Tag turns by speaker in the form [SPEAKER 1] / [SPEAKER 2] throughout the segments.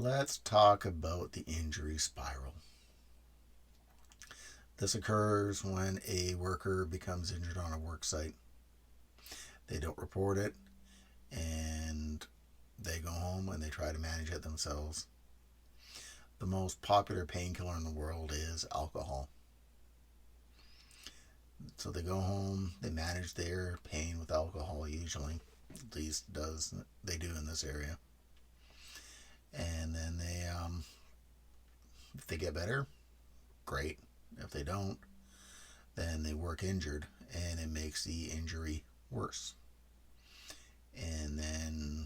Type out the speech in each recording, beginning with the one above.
[SPEAKER 1] Let's talk about the injury spiral. This occurs when a worker becomes injured on a work site. They don't report it and they go home and they try to manage it themselves. The most popular painkiller in the world is alcohol. So they go home, they manage their pain with alcohol usually. At least they do in this area. And then if they get better, great. If they don't, then they work injured and it makes the injury worse. And then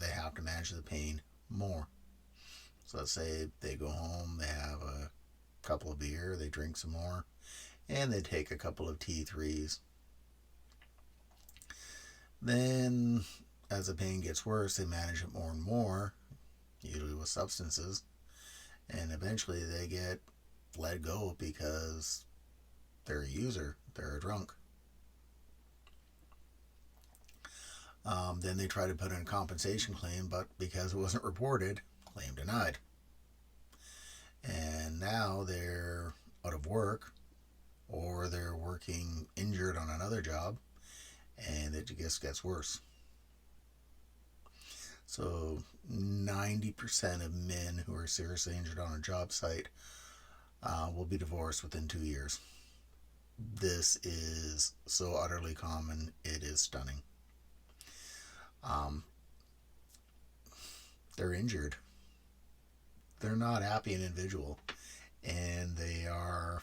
[SPEAKER 1] they have to manage the pain more. So let's say they go home, they have a couple of beer, they drink some more, and they take a couple of T3s. Then, as the pain gets worse, they manage it more and more, usually with substances, and eventually they get let go because they're a user, they're a drunk. Then they try to put in a compensation claim, but because it wasn't reported, claim denied. And now they're out of work or they're working injured on another job and it just gets worse. So 90% of men who are seriously injured on a job site will be divorced within 2 years. This is so utterly common, it is stunning. They're injured. They're not happy an individual, and they're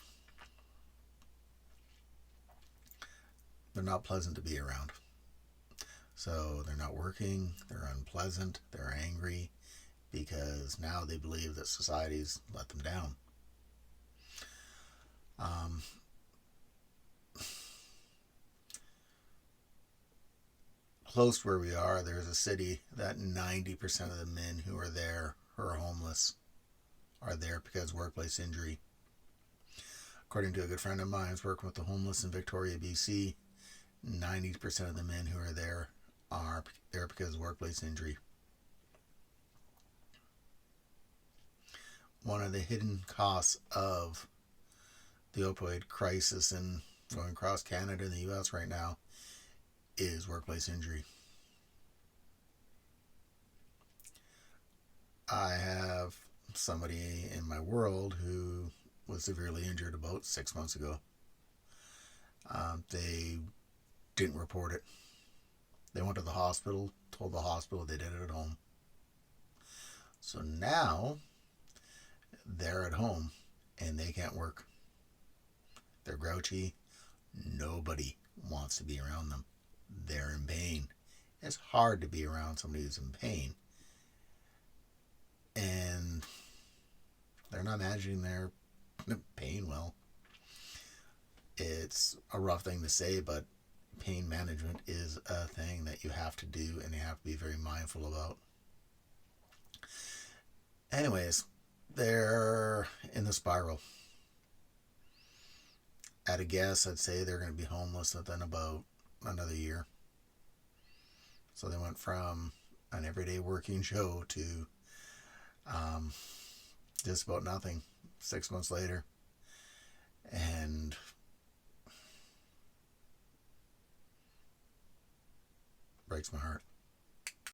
[SPEAKER 1] not pleasant to be around. So they're not working, they're unpleasant, they're angry because now they believe that society's let them down. Close to where we are, there's a city that 90% of the men who are there who are homeless are there because of workplace injury. According to a good friend of mine who's working with the homeless in Victoria, BC, 90% of the men who are there because of workplace injury. One of the hidden costs of the opioid crisis and going across Canada and the US right now is workplace injury. I have somebody in my world who was severely injured about 6 months ago. They didn't report it. They went to the hospital, told the hospital they did it at home. So now they're at home and they can't work. They're grouchy. Nobody wants to be around them. They're in pain. It's hard to be around somebody who's in pain. And they're not managing their pain well. It's a rough thing to say, but pain management is a thing that you have to do and you have to be very mindful about. Anyways, they're in the spiral. At a guess, I'd say they're going to be homeless within about another year. So they went from an everyday working Joe to just about nothing 6 months later. And breaks my heart.